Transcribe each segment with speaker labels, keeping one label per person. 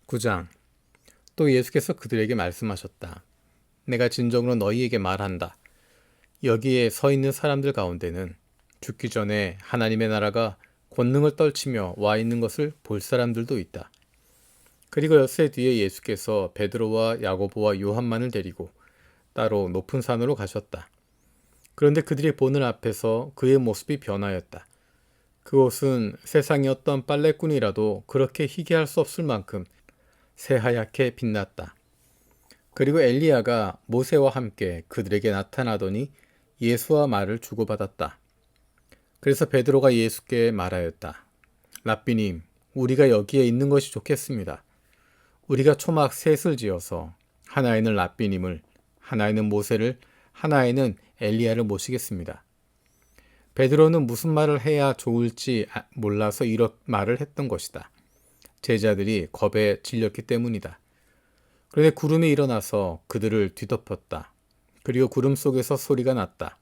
Speaker 1: 9장. 또 예수께서 그들에게 말씀하셨다. 내가 진정으로 너희에게 말한다. 여기에 서 있는 사람들 가운데는 죽기 전에 하나님의 나라가 권능을 떨치며 와 있는 것을 볼 사람들도 있다. 그리고 엿새 뒤에 예수께서 베드로와 야고보와 요한만을 데리고 따로 높은 산으로 가셨다. 그런데 그들이 보는 앞에서 그의 모습이 변하였다. 그곳은 세상의 어떤 빨래꾼이라도 그렇게 희귀할 수 없을 만큼 새하얗게 빛났다. 그리고 엘리야가 모세와 함께 그들에게 나타나더니 예수와 말을 주고받았다. 그래서 베드로가 예수께 말하였다. 랍비님, 우리가 여기에 있는 것이 좋겠습니다. 우리가 초막 셋을 지어서 하나에는 랍비님을, 하나에는 모세를, 하나에는 엘리야를 모시겠습니다. 베드로는 무슨 말을 해야 좋을지 몰라서 이런 말을 했던 것이다. 제자들이 겁에 질렸기 때문이다. 그런데 구름이 일어나서 그들을 뒤덮었다. 그리고 구름 속에서 소리가 났다.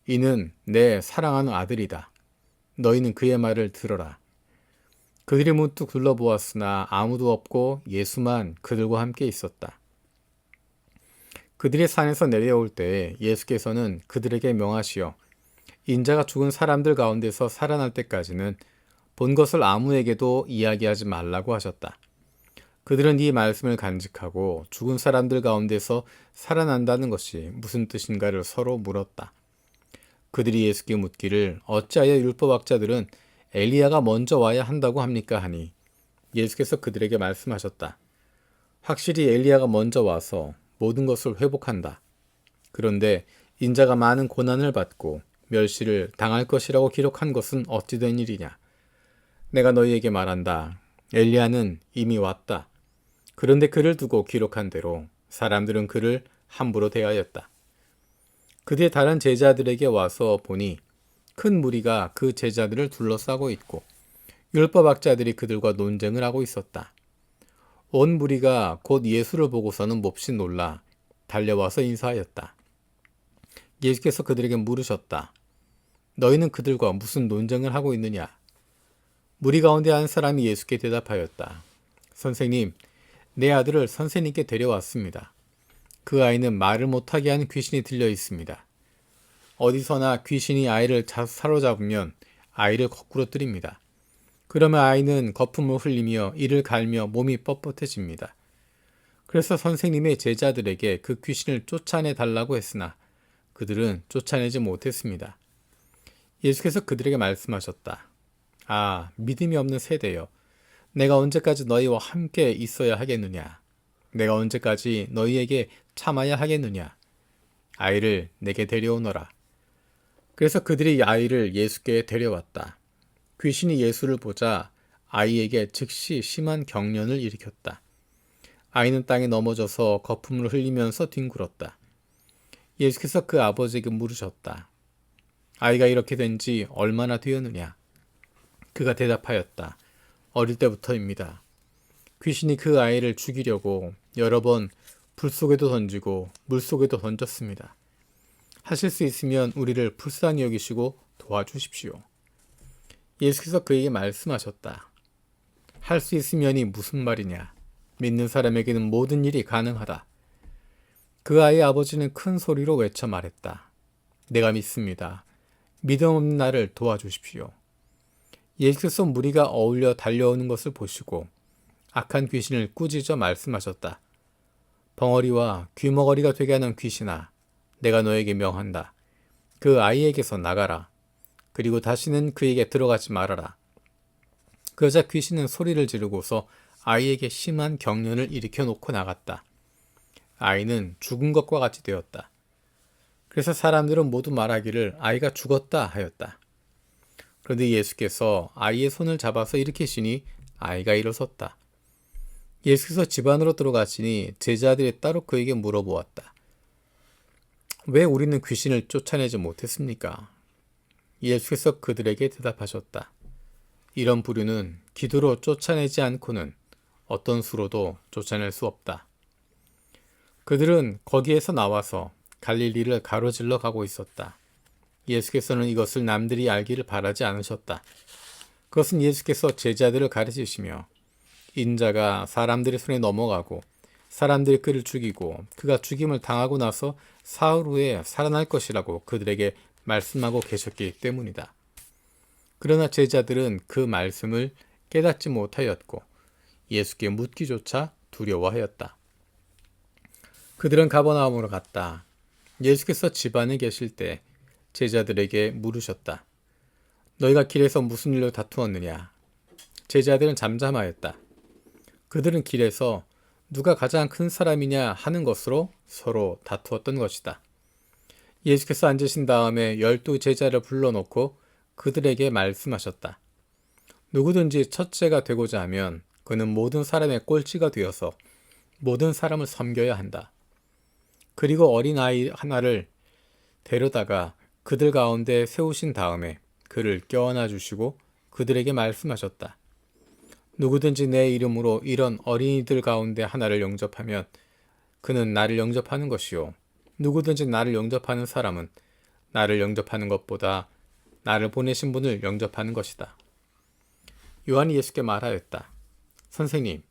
Speaker 1: 이는 내 사랑하는 아들이다. 너희는 그의 말을 들어라. 그들이 문득 둘러보았으나 아무도 없고 예수만 그들과 함께 있었다. 그들이 산에서 내려올 때에 예수께서는 그들에게 명하시어 인자가 죽은 사람들 가운데서 살아날 때까지는 본 것을 아무에게도 이야기하지 말라고 하셨다. 그들은 이 말씀을 간직하고 죽은 사람들 가운데서 살아난다는 것이 무슨 뜻인가를 서로 물었다. 그들이 예수께 묻기를 어찌하여 율법학자들은 엘리야가 먼저 와야 한다고 합니까 하니 예수께서 그들에게 말씀하셨다. 확실히 엘리야가 먼저 와서 모든 것을 회복한다. 그런데 인자가 많은 고난을 받고 멸시를 당할 것이라고 기록한 것은 어찌 된 일이냐. 내가 너희에게 말한다. 엘리야는 이미 왔다. 그런데 그를 두고 기록한 대로 사람들은 그를 함부로 대하였다. 그뒤에 다른 제자들에게 와서 보니 큰 무리가 그 제자들을 둘러싸고 있고 율법학자들이 그들과 논쟁을 하고 있었다. 온 무리가 곧 예수를 보고서는 몹시 놀라 달려와서 인사하였다. 예수께서 그들에게 물으셨다. 너희는 그들과 무슨 논쟁을 하고 있느냐? 무리 가운데 한 사람이 예수께 대답하였다. 선생님, 내 아들을 선생님께 데려왔습니다. 그 아이는 말을 못하게 하는 귀신이 들려 있습니다. 어디서나 귀신이 아이를 사로잡으면 아이를 거꾸로 뜨립니다. 그러면 아이는 거품을 흘리며 이를 갈며 몸이 뻣뻣해집니다. 그래서 선생님의 제자들에게 그 귀신을 쫓아내 달라고 했으나 그들은 쫓아내지 못했습니다. 예수께서 그들에게 말씀하셨다. 아, 믿음이 없는 세대여. 내가 언제까지 너희와 함께 있어야 하겠느냐? 내가 언제까지 너희에게 참아야 하겠느냐? 아이를 내게 데려오너라. 그래서 그들이 아이를 예수께 데려왔다. 귀신이 예수를 보자 아이에게 즉시 심한 경련을 일으켰다. 아이는 땅에 넘어져서 거품을 흘리면서 뒹굴었다. 예수께서 그 아버지에게 물으셨다. 아이가 이렇게 된 지 얼마나 되었느냐? 그가 대답하였다. 어릴 때부터입니다. 귀신이 그 아이를 죽이려고 여러 번 불 속에도 던지고 물 속에도 던졌습니다. 하실 수 있으면 우리를 불쌍히 여기시고 도와주십시오. 예수께서 그에게 말씀하셨다. 할 수 있으면이 무슨 말이냐? 믿는 사람에게는 모든 일이 가능하다. 그 아이의 아버지는 큰 소리로 외쳐 말했다. 내가 믿습니다. 믿음 없는 나를 도와주십시오. 예수께서 무리가 어울려 달려오는 것을 보시고 악한 귀신을 꾸짖어 말씀하셨다. 벙어리와 귀머거리가 되게 하는 귀신아, 내가 너에게 명한다. 그 아이에게서 나가라. 그리고 다시는 그에게 들어가지 말아라. 그러자 귀신은 소리를 지르고서 아이에게 심한 경련을 일으켜 놓고 나갔다. 아이는 죽은 것과 같이 되었다. 그래서 사람들은 모두 말하기를 아이가 죽었다 하였다. 그런데 예수께서 아이의 손을 잡아서 일으키시니 아이가 일어섰다. 예수께서 집 안으로 들어가시니 제자들이 따로 그에게 물어보았다. 왜 우리는 귀신을 쫓아내지 못했습니까? 예수께서 그들에게 대답하셨다. 이런 부류는 기도로 쫓아내지 않고는 어떤 수로도 쫓아낼 수 없다. 그들은 거기에서 나와서 갈릴리를 가로질러 가고 있었다. 예수께서는 이것을 남들이 알기를 바라지 않으셨다. 그것은 예수께서 제자들을 가르치시며 인자가 사람들의 손에 넘어가고 사람들이 그를 죽이고 그가 죽임을 당하고 나서 사흘 후에 살아날 것이라고 그들에게 말씀하고 계셨기 때문이다. 그러나 제자들은 그 말씀을 깨닫지 못하였고 예수께 묻기조차 두려워하였다. 그들은 가버나움으로 갔다. 예수께서 집 안에 계실 때 제자들에게 물으셨다. 너희가 길에서 무슨 일로 다투었느냐? 제자들은 잠잠하였다. 그들은 길에서 누가 가장 큰 사람이냐 하는 것으로 서로 다투었던 것이다. 예수께서 앉으신 다음에 12 제자를 불러놓고 그들에게 말씀하셨다. 누구든지 첫째가 되고자 하면 그는 모든 사람의 꼴찌가 되어서 모든 사람을 섬겨야 한다. 그리고 어린아이 하나를 데려다가 그들 가운데 세우신 다음에 그를 껴안아 주시고 그들에게 말씀하셨다. 누구든지 내 이름으로 이런 어린이들 가운데 하나를 영접하면 그는 나를 영접하는 것이요. 누구든지 나를 영접하는 사람은 나를 영접하는 것보다 나를 보내신 분을 영접하는 것이다. 요한이 예수께 말하였다. 선생님,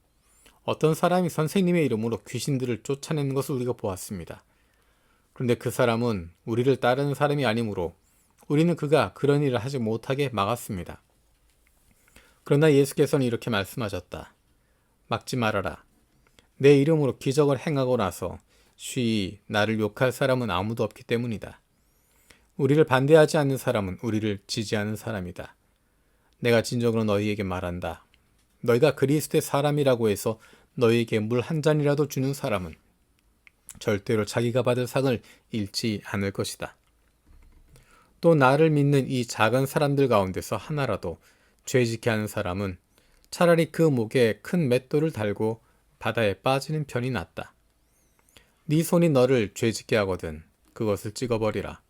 Speaker 1: 어떤 사람이 선생님의 이름으로 귀신들을 쫓아내는 것을 우리가 보았습니다. 그런데 그 사람은 우리를 따르는 사람이 아니므로 우리는 그가 그런 일을 하지 못하게 막았습니다. 그러나 예수께서는 이렇게 말씀하셨다. 막지 말아라. 내 이름으로 기적을 행하고 나서 쉬이 나를 욕할 사람은 아무도 없기 때문이다. 우리를 반대하지 않는 사람은 우리를 지지하는 사람이다. 내가 진정으로 너희에게 말한다. 너희가 그리스도의 사람이라고 해서 너희에게 물 한 잔이라도 주는 사람은 절대로 자기가 받을 상을 잃지 않을 것이다. 또 나를 믿는 이 작은 사람들 가운데서 하나라도 죄짓게 하는 사람은 차라리 그 목에 큰 맷돌을 달고 바다에 빠지는 편이 낫다. 네 손이 너를 죄짓게 하거든 그것을 찍어버리라.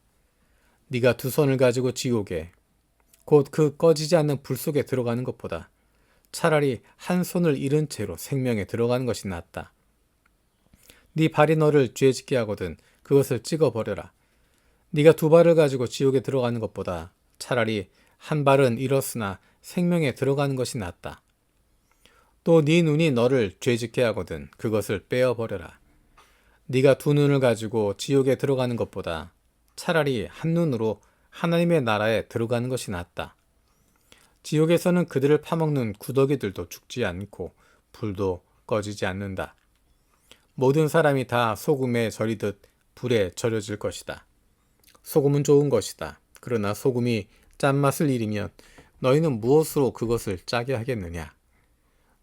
Speaker 1: 네가 두 손을 가지고 지옥에 곧 그 꺼지지 않는 불 속에 들어가는 것보다 차라리 한 손을 잃은 채로 생명에 들어가는 것이 낫다. 네 발이 너를 죄짓게 하거든 그것을 찍어버려라. 네가 두 발을 가지고 지옥에 들어가는 것보다 차라리 한 발은 잃었으나 생명에 들어가는 것이 낫다. 또 네 눈이 너를 죄짓게 하거든 그것을 빼어버려라. 네가 두 눈을 가지고 지옥에 들어가는 것보다 차라리 한 눈으로 하나님의 나라에 들어가는 것이 낫다. 지옥에서는 그들을 파먹는 구더기들도 죽지 않고 불도 꺼지지 않는다. 모든 사람이 다 소금에 절이듯 불에 절여질 것이다. 소금은 좋은 것이다. 그러나 소금이 짠맛을 잃으면 너희는 무엇으로 그것을 짜게 하겠느냐?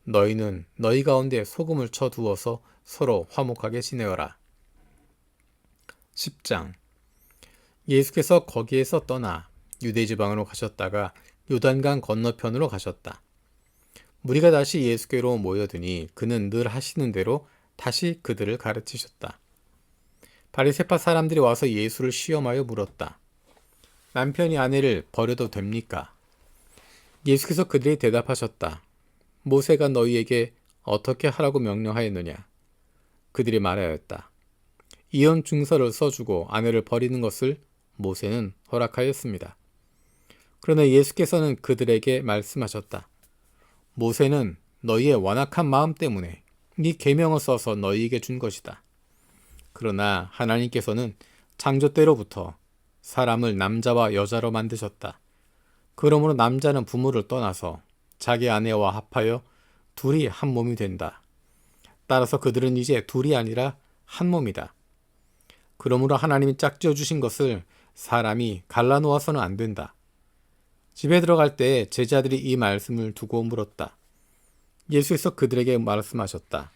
Speaker 1: 너희는 너희 가운데 소금을 쳐두어서 서로 화목하게 지내어라. 10장. 예수께서 거기에서 떠나 유대지방으로 가셨다가 요단강 건너편으로 가셨다. 무리가 다시 예수께로 모여드니 그는 늘 하시는 대로 다시 그들을 가르치셨다. 바리새파 사람들이 와서 예수를 시험하여 물었다. 남편이 아내를 버려도 됩니까? 예수께서 그들이 대답하셨다. 모세가 너희에게 어떻게 하라고 명령하였느냐? 그들이 말하였다. 이혼 증서를 써주고 아내를 버리는 것을 모세는 허락하였습니다. 그러나 예수께서는 그들에게 말씀하셨다. 모세는 너희의 완악한 마음 때문에 이 계명을 써서 너희에게 준 것이다. 그러나 하나님께서는 창조 때로부터 사람을 남자와 여자로 만드셨다. 그러므로 남자는 부모를 떠나서 자기 아내와 합하여 둘이 한 몸이 된다. 따라서 그들은 이제 둘이 아니라 한 몸이다. 그러므로 하나님이 짝지어 주신 것을 사람이 갈라놓아서는 안 된다. 집에 들어갈 때 제자들이 이 말씀을 두고 물었다. 예수께서 그들에게 말씀하셨다.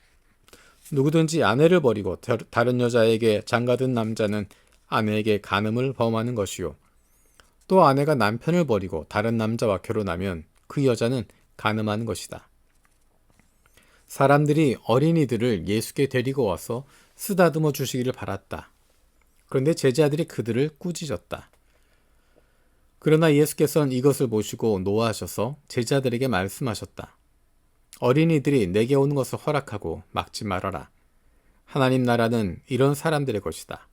Speaker 1: 누구든지 아내를 버리고 다른 여자에게 장가든 남자는 아내에게 간음을 범하는 것이요. 또 아내가 남편을 버리고 다른 남자와 결혼하면 그 여자는 간음하는 것이다. 사람들이 어린이들을 예수께 데리고 와서 쓰다듬어 주시기를 바랐다. 그런데 제자들이 그들을 꾸짖었다. 그러나 예수께서는 이것을 보시고 노하셔서 제자들에게 말씀하셨다. 어린이들이 내게 오는 것을 허락하고 막지 말아라. 하나님 나라는 이런 사람들의 것이다.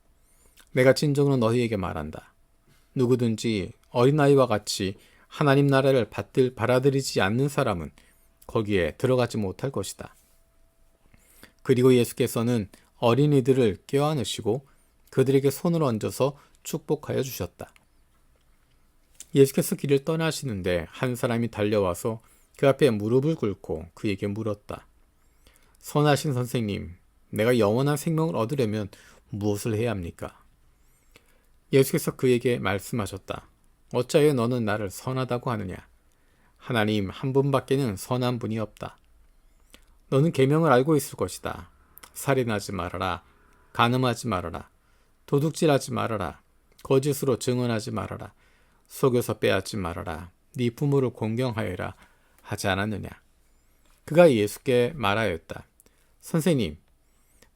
Speaker 1: 내가 진정으로 너희에게 말한다. 누구든지 어린아이와 같이 하나님 나라를 받들이지 않는 사람은 거기에 들어가지 못할 것이다. 그리고 예수께서는 어린이들을 껴안으시고 그들에게 손을 얹어서 축복하여 주셨다. 예수께서 길을 떠나시는데 한 사람이 달려와서 그 앞에 무릎을 꿇고 그에게 물었다. 선하신 선생님, 내가 영원한 생명을 얻으려면 무엇을 해야 합니까? 예수께서 그에게 말씀하셨다. 어찌하여 너는 나를 선하다고 하느냐? 하나님 한 분밖에는 선한 분이 없다. 너는 계명을 알고 있을 것이다. 살인하지 말아라. 간음하지 말아라. 도둑질하지 말아라. 거짓으로 증언하지 말아라. 속여서 빼앗지 말아라. 네 부모를 공경하여라 하지 않았느냐? 그가 예수께 말하였다. 선생님,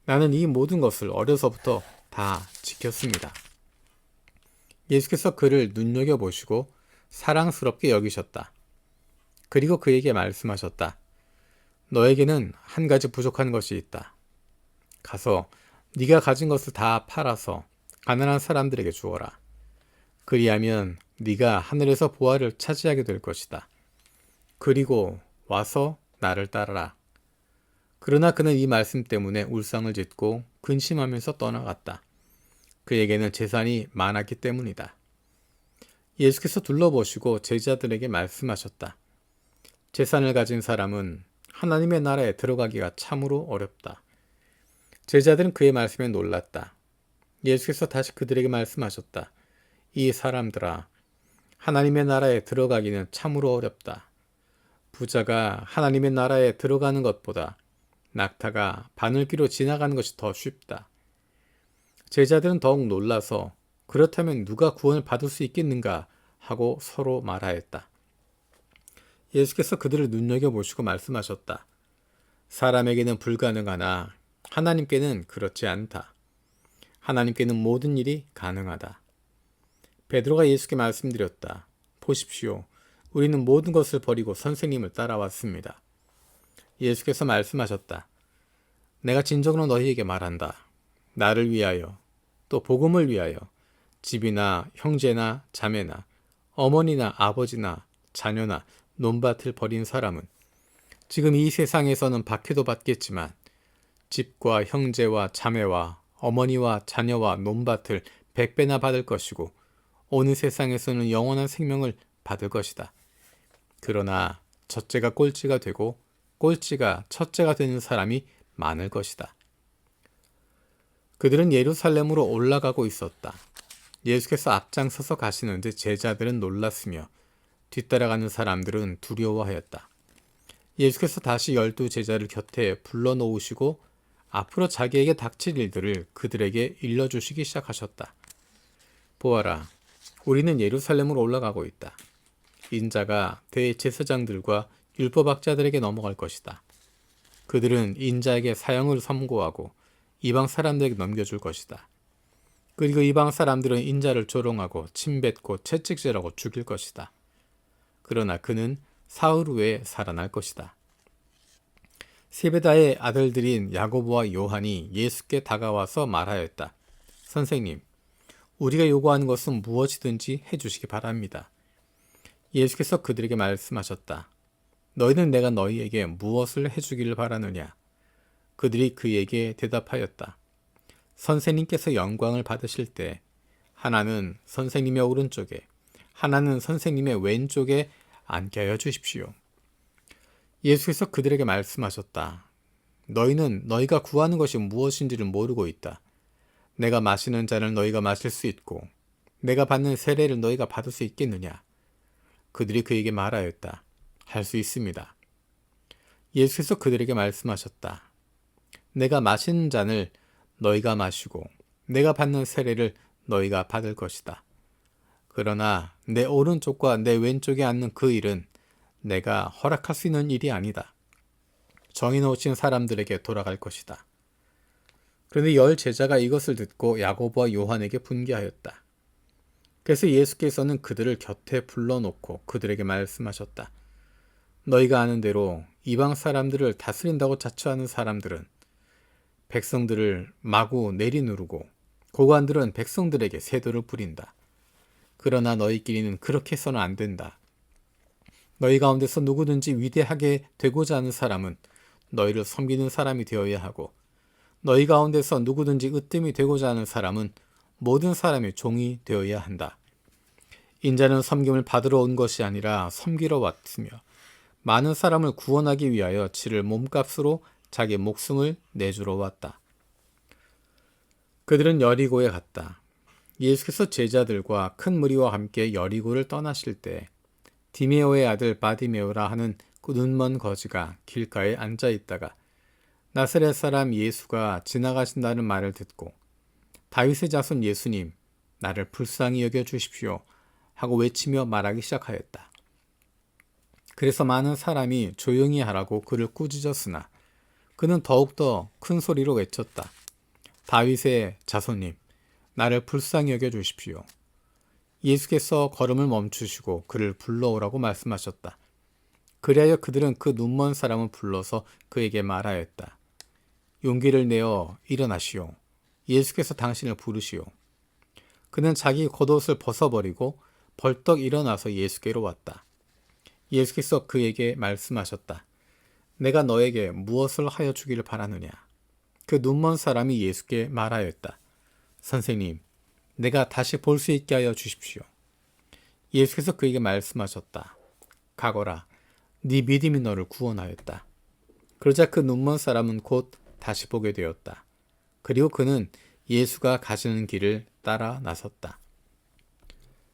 Speaker 1: 나는 이 모든 것을 어려서부터 다 지켰습니다. 예수께서 그를 눈여겨보시고 사랑스럽게 여기셨다. 그리고 그에게 말씀하셨다. 너에게는 한 가지 부족한 것이 있다. 가서 네가 가진 것을 다 팔아서 가난한 사람들에게 주어라. 그리하면 네가 하늘에서 보화를 차지하게 될 것이다. 그리고 와서 나를 따르라. 그러나 그는 이 말씀 때문에 울상을 짓고 근심하면서 떠나갔다. 그에게는 재산이 많았기 때문이다. 예수께서 둘러보시고 제자들에게 말씀하셨다. 재산을 가진 사람은 하나님의 나라에 들어가기가 참으로 어렵다. 제자들은 그의 말씀에 놀랐다. 예수께서 다시 그들에게 말씀하셨다. 이 사람들아, 하나님의 나라에 들어가기는 참으로 어렵다. 부자가 하나님의 나라에 들어가는 것보다 낙타가 바늘귀로 지나가는 것이 더 쉽다. 제자들은 더욱 놀라서 그렇다면 누가 구원을 받을 수 있겠는가 하고 서로 말하였다. 예수께서 그들을 눈여겨보시고 말씀하셨다. 사람에게는 불가능하나 하나님께는 그렇지 않다. 하나님께는 모든 일이 가능하다. 베드로가 예수께 말씀드렸다. 보십시오. 우리는 모든 것을 버리고 선생님을 따라왔습니다. 예수께서 말씀하셨다. 내가 진정으로 너희에게 말한다. 나를 위하여 또 복음을 위하여 집이나 형제나 자매나 어머니나 아버지나 자녀나 논밭을 버린 사람은 지금 이 세상에서는 박해도 받겠지만 집과 형제와 자매와 어머니와 자녀와 논밭을 100배나 받을 것이고 어느 세상에서는 영원한 생명을 받을 것이다. 그러나 첫째가 꼴찌가 되고 꼴찌가 첫째가 되는 사람이 많을 것이다. 그들은 예루살렘으로 올라가고 있었다. 예수께서 앞장서서 가시는데 제자들은 놀랐으며 뒤따라가는 사람들은 두려워하였다. 예수께서 다시 12 제자를 곁에 불러놓으시고 앞으로 자기에게 닥칠 일들을 그들에게 일러주시기 시작하셨다. 보아라, 우리는 예루살렘으로 올라가고 있다. 인자가 대제사장들과 율법학자들에게 넘어갈 것이다. 그들은 인자에게 사형을 선고하고 이방 사람들에게 넘겨줄 것이다. 그리고 이방 사람들은 인자를 조롱하고 침뱉고 채찍질하고 죽일 것이다. 그러나 그는 사흘 후에 살아날 것이다. 세베다의 아들들인 야고보와 요한이 예수께 다가와서 말하였다. 선생님, 우리가 요구하는 것은 무엇이든지 해주시기 바랍니다. 예수께서 그들에게 말씀하셨다. 너희는 내가 너희에게 무엇을 해주기를 바라느냐? 그들이 그에게 대답하였다. 선생님께서 영광을 받으실 때 하나는 선생님의 오른쪽에 하나는 선생님의 왼쪽에 앉게 하여 주십시오. 예수께서 그들에게 말씀하셨다. 너희는 너희가 구하는 것이 무엇인지를 모르고 있다. 내가 마시는 잔을 너희가 마실 수 있고 내가 받는 세례를 너희가 받을 수 있겠느냐? 그들이 그에게 말하였다. 할 수 있습니다. 예수께서 그들에게 말씀하셨다. 내가 마시는 잔을 너희가 마시고 내가 받는 세례를 너희가 받을 것이다. 그러나 내 오른쪽과 내 왼쪽에 앉는 그 일은 내가 허락할 수 있는 일이 아니다. 정해놓으신 사람들에게 돌아갈 것이다. 그런데 10 제자가 이것을 듣고 야고보와 요한에게 분개하였다. 그래서 예수께서는 그들을 곁에 불러놓고 그들에게 말씀하셨다. 너희가 아는 대로 이방 사람들을 다스린다고 자처하는 사람들은 백성들을 마구 내리누르고 고관들은 백성들에게 세도를 부린다. 그러나 너희끼리는 그렇게 해서는 안 된다. 너희 가운데서 누구든지 위대하게 되고자 하는 사람은 너희를 섬기는 사람이 되어야 하고 너희 가운데서 누구든지 으뜸이 되고자 하는 사람은 모든 사람의 종이 되어야 한다. 인자는 섬김을 받으러 온 것이 아니라 섬기러 왔으며 많은 사람을 구원하기 위하여 치를 몸값으로 자기 목숨을 내주러 왔다. 그들은 여리고에 갔다. 예수께서 제자들과 큰 무리와 함께 여리고를 떠나실 때 디메오의 아들 바디메오라 하는 그 눈먼 거지가 길가에 앉아 있다가 나사렛 사람 예수가 지나가신다는 말을 듣고 다윗의 자손 예수님, 나를 불쌍히 여겨 주십시오 하고 외치며 말하기 시작하였다. 그래서 많은 사람이 조용히 하라고 그를 꾸짖었으나 그는 더욱더 큰 소리로 외쳤다. 다윗의 자손님, 나를 불쌍히 여겨 주십시오. 예수께서 걸음을 멈추시고 그를 불러오라고 말씀하셨다. 그리하여 그들은 그 눈먼 사람을 불러서 그에게 말하였다. 용기를 내어 일어나시오. 예수께서 당신을 부르시오. 그는 자기 겉옷을 벗어버리고 벌떡 일어나서 예수께로 왔다. 예수께서 그에게 말씀하셨다. 내가 너에게 무엇을 하여 주기를 바라느냐? 그 눈먼 사람이 예수께 말하였다. 선생님, 내가 다시 볼 수 있게 하여 주십시오. 예수께서 그에게 말씀하셨다. 가거라, 네 믿음이 너를 구원하였다. 그러자 그 눈먼 사람은 곧 다시 보게 되었다. 그리고 그는 예수가 가시는 길을 따라 나섰다.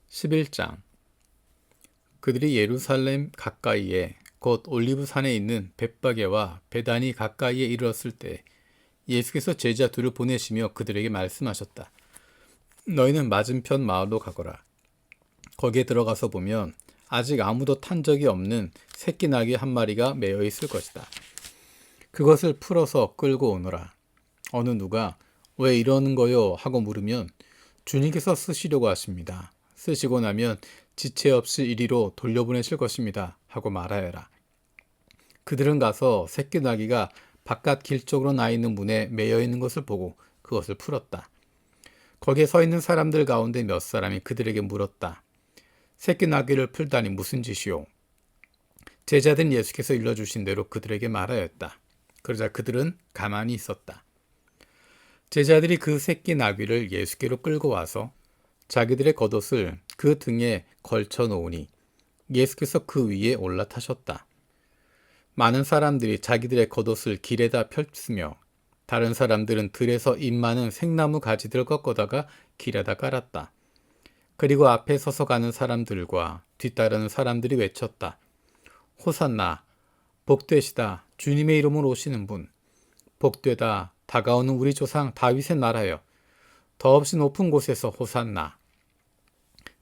Speaker 1: 11장. 그들이 예루살렘 가까이에 곧 올리브산에 있는 벳바게와 베다니 가까이에 이르렀을 때 예수께서 제자 둘을 보내시며 그들에게 말씀하셨다. 너희는 맞은편 마을로 가거라. 거기에 들어가서 보면 아직 아무도 탄 적이 없는 새끼 나귀 한 마리가 매여 있을 것이다. 그것을 풀어서 끌고 오너라. 어느 누가 왜 이러는 거요? 하고 물으면 주님께서 쓰시려고 하십니다. 쓰시고 나면 지체 없이 이리로 돌려보내실 것입니다. 하고 말하여라. 그들은 가서 새끼 나귀가 바깥 길 쪽으로 나 있는 문에 매여 있는 것을 보고 그것을 풀었다. 거기에 서 있는 사람들 가운데 몇 사람이 그들에게 물었다. 새끼 나귀를 풀다니 무슨 짓이오? 제자들은 예수께서 일러주신 대로 그들에게 말하였다. 그러자 그들은 가만히 있었다. 제자들이 그 새끼 나귀를 예수께로 끌고 와서 자기들의 겉옷을 그 등에 걸쳐 놓으니 예수께서 그 위에 올라타셨다. 많은 사람들이 자기들의 겉옷을 길에다 펼치며 다른 사람들은 들에서 잎 많은 생나무 가지들을 꺾어다가 길에다 깔았다. 그리고 앞에 서서 가는 사람들과 뒤따르는 사람들이 외쳤다. 호산나, 복되시다, 주님의 이름으로 오시는 분. 복되다, 다가오는 우리 조상 다윗의 나라여. 더없이 높은 곳에서 호산나.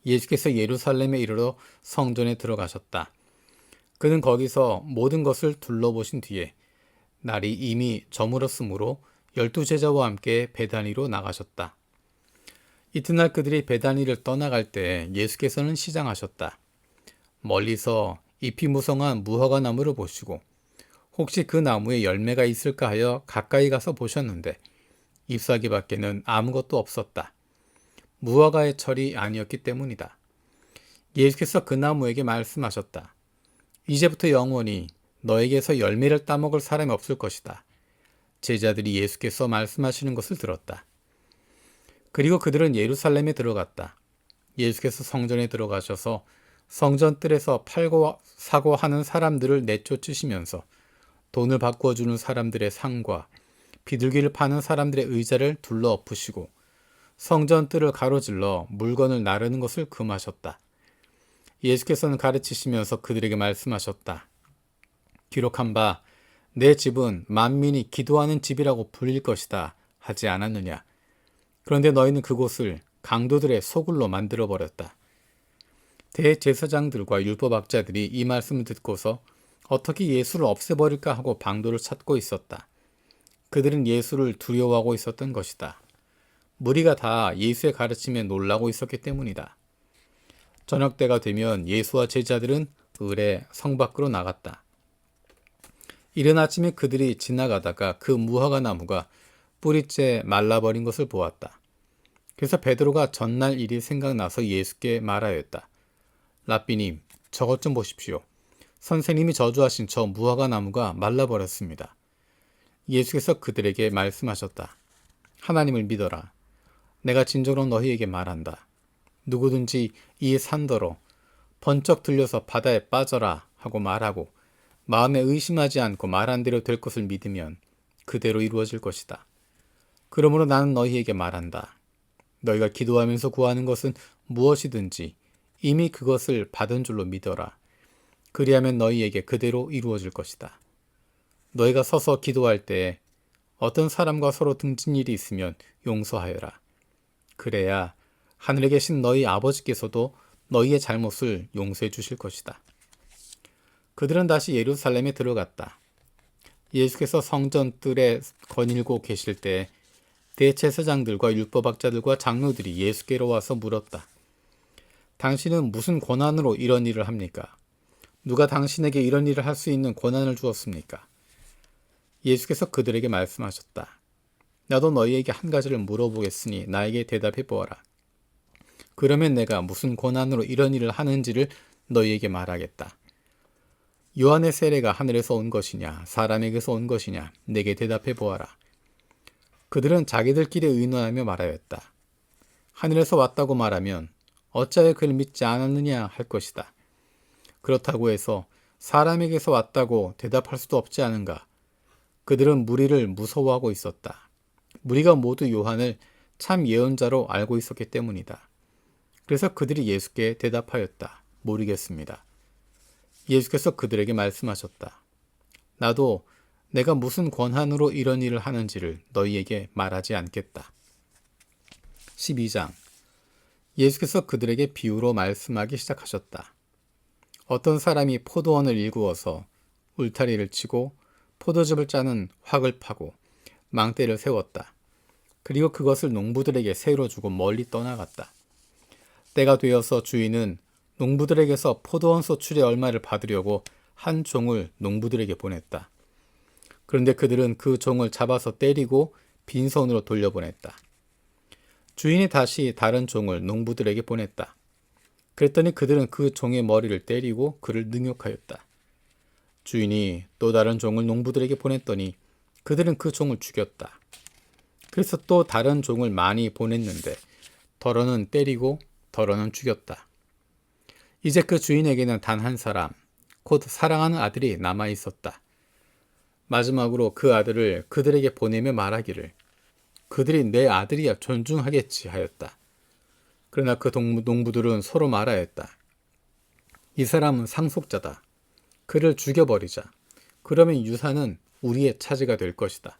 Speaker 1: 예수께서 예루살렘에 이르러 성전에 들어가셨다. 그는 거기서 모든 것을 둘러보신 뒤에 날이 이미 저물었으므로 12제자와 함께 베다니로 나가셨다. 이튿날 그들이 베다니를 떠나갈 때 예수께서는 시장하셨다. 멀리서 잎이 무성한 무화과 나무를 보시고 혹시 그 나무에 열매가 있을까 하여 가까이 가서 보셨는데 잎사귀 밖에는 아무것도 없었다. 무화과의 철이 아니었기 때문이다. 예수께서 그 나무에게 말씀하셨다. 이제부터 영원히 너에게서 열매를 따먹을 사람이 없을 것이다. 제자들이 예수께서 말씀하시는 것을 들었다. 그리고 그들은 예루살렘에 들어갔다. 예수께서 성전에 들어가셔서 성전 뜰에서 팔고 사고 하는 사람들을 내쫓으시면서 돈을 바꾸어 주는 사람들의 상과 비둘기를 파는 사람들의 의자를 둘러 엎으시고 성전 뜰을 가로질러 물건을 나르는 것을 금하셨다. 예수께서는 가르치시면서 그들에게 말씀하셨다. 기록한 바 내 집은 만민이 기도하는 집이라고 불릴 것이다 하지 않았느냐. 그런데 너희는 그곳을 강도들의 소굴로 만들어버렸다. 대제사장들과 율법학자들이 이 말씀을 듣고서 어떻게 예수를 없애버릴까 하고 방도를 찾고 있었다. 그들은 예수를 두려워하고 있었던 것이다. 무리가 다 예수의 가르침에 놀라고 있었기 때문이다. 저녁 때가 되면 예수와 제자들은 을에 성 밖으로 나갔다. 이른 아침에 그들이 지나가다가 그 무화과 나무가 뿌리째 말라버린 것을 보았다. 그래서 베드로가 전날 일이 생각나서 예수께 말하였다. 랍비님, 저것 좀 보십시오. 선생님이 저주하신 저 무화과 나무가 말라버렸습니다. 예수께서 그들에게 말씀하셨다. 하나님을 믿어라. 내가 진정으로 너희에게 말한다. 누구든지 이 산더러 번쩍 들려서 바다에 빠져라 하고 말하고 마음에 의심하지 않고 말한 대로 될 것을 믿으면 그대로 이루어질 것이다. 그러므로 나는 너희에게 말한다. 너희가 기도하면서 구하는 것은 무엇이든지 이미 그것을 받은 줄로 믿어라. 그리하면 너희에게 그대로 이루어질 것이다. 너희가 서서 기도할 때에 어떤 사람과 서로 등진 일이 있으면 용서하여라. 그래야 하늘에 계신 너희 아버지께서도 너희의 잘못을 용서해 주실 것이다. 그들은 다시 예루살렘에 들어갔다. 예수께서 성전 뜰에 거닐고 계실 때 대제사장들과 율법학자들과 장로들이 예수께로 와서 물었다. 당신은 무슨 권한으로 이런 일을 합니까? 누가 당신에게 이런 일을 할 수 있는 권한을 주었습니까? 예수께서 그들에게 말씀하셨다. 나도 너희에게 한 가지를 물어보겠으니 나에게 대답해 보아라. 그러면 내가 무슨 권한으로 이런 일을 하는지를 너희에게 말하겠다. 요한의 세례가 하늘에서 온 것이냐 사람에게서 온 것이냐 내게 대답해 보아라. 그들은 자기들끼리 의논하며 말하였다. 하늘에서 왔다고 말하면 어찌하여 그를 믿지 않았느냐 할 것이다. 그렇다고 해서 사람에게서 왔다고 대답할 수도 없지 않은가. 그들은 무리를 무서워하고 있었다. 무리가 모두 요한을 참 예언자로 알고 있었기 때문이다. 그래서 그들이 예수께 대답하였다. 모르겠습니다. 예수께서 그들에게 말씀하셨다. 나도 내가 무슨 권한으로 이런 일을 하는지를 너희에게 말하지 않겠다. 12장. 예수께서 그들에게 비유로 말씀하기 시작하셨다. 어떤 사람이 포도원을 일구어서 울타리를 치고 포도즙을 짜는 확을 파고 망대를 세웠다. 그리고 그것을 농부들에게 새로 주고 멀리 떠나갔다. 때가 되어서 주인은 농부들에게서 포도원 소출의 얼마를 받으려고 한 종을 농부들에게 보냈다. 그런데 그들은 그 종을 잡아서 때리고 빈손으로 돌려보냈다. 주인이 다시 다른 종을 농부들에게 보냈다. 그랬더니 그들은 그 종의 머리를 때리고 그를 능욕하였다. 주인이 또 다른 종을 농부들에게 보냈더니 그들은 그 종을 죽였다. 그래서 또 다른 종을 많이 보냈는데 더러는 때리고 더러는 죽였다. 이제 그 주인에게는 단 한 사람, 곧 사랑하는 아들이 남아 있었다. 마지막으로 그 아들을 그들에게 보내며 말하기를 그들이 내 아들이야 존중하겠지 하였다. 그러나 그 농부들은 서로 말하였다. 이 사람은 상속자다. 그를 죽여버리자. 그러면 유산은 우리의 차지가 될 것이다.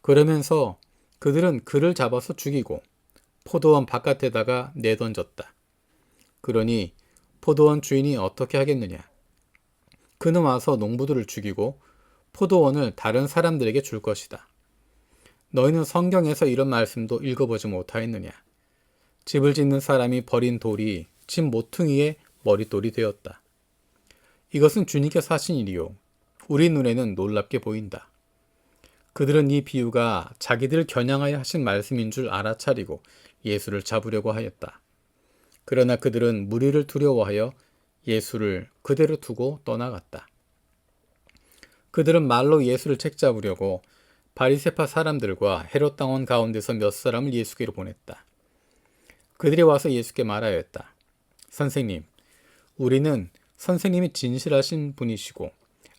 Speaker 1: 그러면서 그들은 그를 잡아서 죽이고 포도원 바깥에다가 내던졌다. 그러니 포도원 주인이 어떻게 하겠느냐? 그는 와서 농부들을 죽이고 포도원을 다른 사람들에게 줄 것이다. 너희는 성경에서 이런 말씀도 읽어보지 못하였느냐? 집을 짓는 사람이 버린 돌이 집 모퉁이의 머릿돌이 되었다. 이것은 주님께서 하신 일이요. 우리 눈에는 놀랍게 보인다. 그들은 이 비유가 자기들 겨냥하여 하신 말씀인 줄 알아차리고 예수를 잡으려고 하였다. 그러나 그들은 무리를 두려워하여 예수를 그대로 두고 떠나갔다. 그들은 말로 예수를 책잡으려고 바리새파 사람들과 헤롯 당원 가운데서 몇 사람을 예수께로 보냈다. 그들이 와서 예수께 말하였다. 선생님, 우리는 선생님이 진실하신 분이시고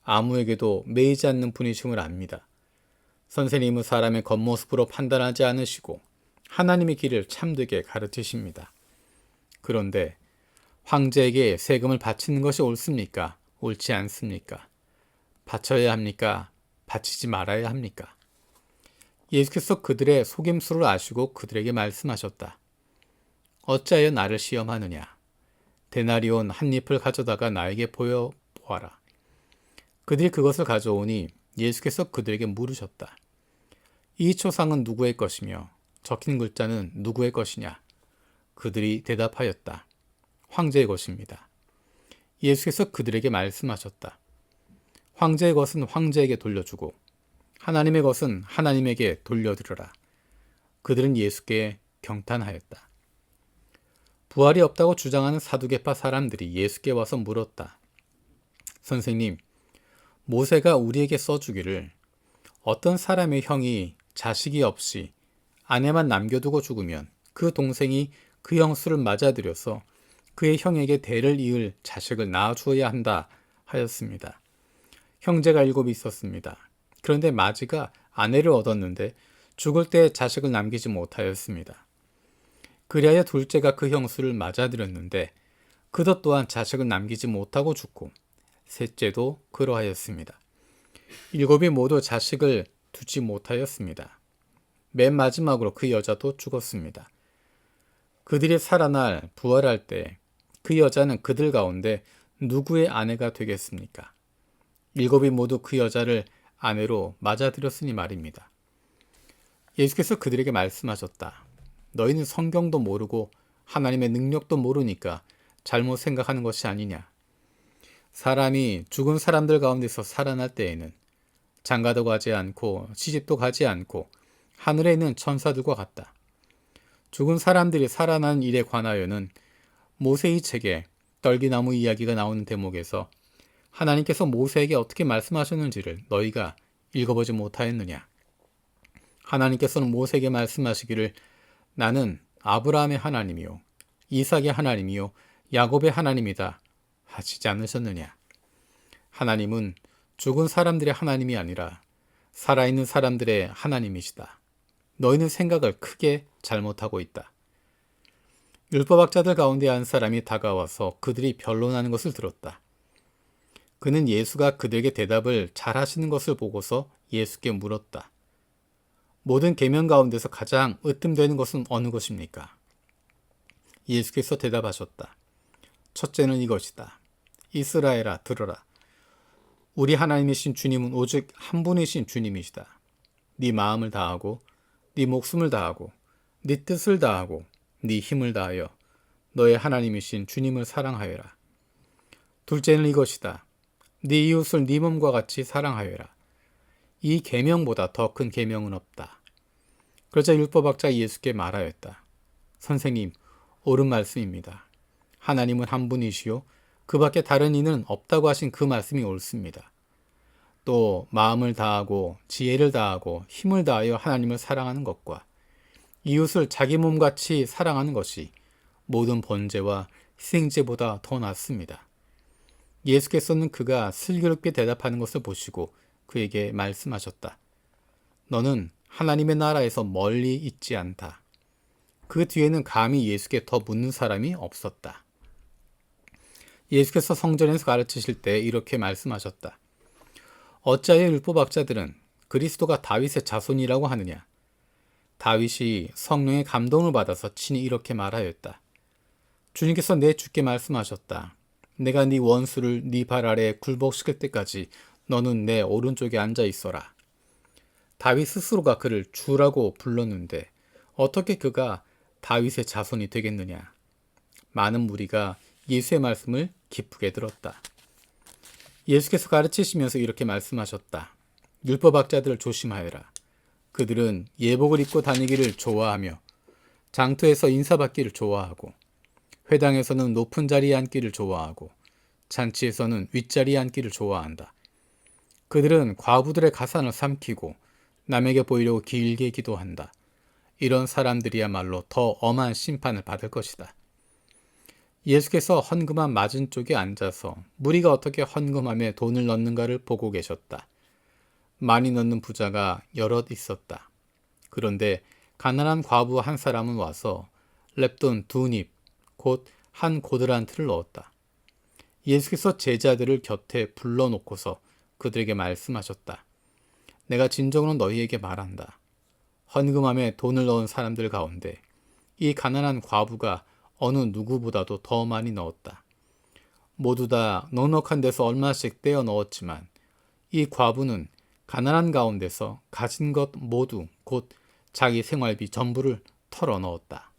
Speaker 1: 아무에게도 매이지 않는 분이심을 압니다. 선생님은 사람의 겉모습으로 판단하지 않으시고 하나님의 길을 참되게 가르치십니다. 그런데 황제에게 세금을 바치는 것이 옳습니까? 옳지 않습니까? 바쳐야 합니까? 바치지 말아야 합니까? 예수께서 그들의 속임수를 아시고 그들에게 말씀하셨다. 어찌하여 나를 시험하느냐? 데나리온 한 잎을 가져다가 나에게 보여보아라. 그들이 그것을 가져오니 예수께서 그들에게 물으셨다. 이 초상은 누구의 것이며 적힌 글자는 누구의 것이냐? 그들이 대답하였다. 황제의 것입니다. 예수께서 그들에게 말씀하셨다. 황제의 것은 황제에게 돌려주고 하나님의 것은 하나님에게 돌려드려라. 그들은 예수께 경탄하였다. 부활이 없다고 주장하는 사두개파 사람들이 예수께 와서 물었다. 선생님, 모세가 우리에게 써주기를 어떤 사람의 형이 자식이 없이 아내만 남겨두고 죽으면 그 동생이 그 형수를 맞아들여서 그의 형에게 대를 이을 자식을 낳아주어야 한다 하였습니다. 형제가 7이 있었습니다. 그런데 마지가 아내를 얻었는데 죽을 때 자식을 남기지 못하였습니다. 그리하여 둘째가 그 형수를 맞아들였는데 그것 또한 자식을 남기지 못하고 죽고 셋째도 그러하였습니다. 7이 모두 자식을 두지 못하였습니다. 맨 마지막으로 그 여자도 죽었습니다. 그들이 살아날 부활할 때 그 여자는 그들 가운데 누구의 아내가 되겠습니까? 7이 모두 그 여자를 아내로 맞아들였으니 말입니다. 예수께서 그들에게 말씀하셨다. 너희는 성경도 모르고 하나님의 능력도 모르니까 잘못 생각하는 것이 아니냐. 사람이 죽은 사람들 가운데서 살아날 때에는 장가도 가지 않고 시집도 가지 않고 하늘에 있는 천사들과 같다. 죽은 사람들이 살아나는 일에 관하여는 모세의 책에 떨기나무 이야기가 나오는 대목에서 하나님께서 모세에게 어떻게 말씀하셨는지를 너희가 읽어보지 못하였느냐. 하나님께서는 모세에게 말씀하시기를 나는 아브라함의 하나님이요 이삭의 하나님이요 야곱의 하나님이다 하시지 않으셨느냐. 하나님은 죽은 사람들의 하나님이 아니라 살아있는 사람들의 하나님이시다. 너희는 생각을 크게 잘못하고 있다. 율법학자들 가운데 한 사람이 다가와서 그들이 변론하는 것을 들었다. 그는 예수가 그들에게 대답을 잘 하시는 것을 보고서 예수께 물었다. 모든 계명 가운데서 가장 으뜸되는 것은 어느 것입니까? 예수께서 대답하셨다. 첫째는 이것이다. 이스라엘아 들어라. 우리 하나님이신 주님은 오직 한 분이신 주님이시다. 네 마음을 다하고 네 목숨을 다하고 네 뜻을 다하고 네 힘을 다하여 너의 하나님이신 주님을 사랑하여라. 둘째는 이것이다. 네 이웃을 네 몸과 같이 사랑하여라. 이 계명보다 더 큰 계명은 없다. 그러자 율법학자 예수께 말하였다. 선생님, 옳은 말씀입니다. 하나님은 한 분이시요 그 밖에 다른 이는 없다고 하신 그 말씀이 옳습니다. 또 마음을 다하고 지혜를 다하고 힘을 다하여 하나님을 사랑하는 것과 이웃을 자기 몸같이 사랑하는 것이 모든 번제와 희생제보다 더 낫습니다. 예수께서는 그가 슬기롭게 대답하는 것을 보시고 그에게 말씀하셨다. 너는 하나님의 나라에서 멀리 있지 않다. 그 뒤에는 감히 예수께 더 묻는 사람이 없었다. 예수께서 성전에서 가르치실 때 이렇게 말씀하셨다. 어찌하여 율법학자들은 그리스도가 다윗의 자손이라고 하느냐? 다윗이 성령의 감동을 받아서 친히 이렇게 말하였다. 주님께서 내 주께 말씀하셨다. 내가 네 원수를 네 발 아래에 굴복시킬 때까지 너는 내 오른쪽에 앉아 있어라. 다윗 스스로가 그를 주라고 불렀는데 어떻게 그가 다윗의 자손이 되겠느냐? 많은 무리가 예수의 말씀을 기쁘게 들었다. 예수께서 가르치시면서 이렇게 말씀하셨다. 율법학자들을 조심하여라. 그들은 예복을 입고 다니기를 좋아하며 장터에서 인사받기를 좋아하고 회당에서는 높은 자리에 앉기를 좋아하고 잔치에서는 윗자리에 앉기를 좋아한다. 그들은 과부들의 가산을 삼키고 남에게 보이려고 길게 기도한다. 이런 사람들이야말로 더 엄한 심판을 받을 것이다. 예수께서 헌금함 맞은쪽에 앉아서 무리가 어떻게 헌금함에 돈을 넣는가를 보고 계셨다. 많이 넣는 부자가 여럿 있었다. 그런데 가난한 과부 한 사람은 와서 렙돈 2닙, 곧 한 고드란트를 넣었다. 예수께서 제자들을 곁에 불러놓고서 그들에게 말씀하셨다. 내가 진정으로 너희에게 말한다. 헌금함에 돈을 넣은 사람들 가운데 이 가난한 과부가 어느 누구보다도 더 많이 넣었다. 모두 다 넉넉한 데서 얼마씩 떼어 넣었지만 이 과부는 가난한 가운데서 가진 것 모두 곧 자기 생활비 전부를 털어 넣었다.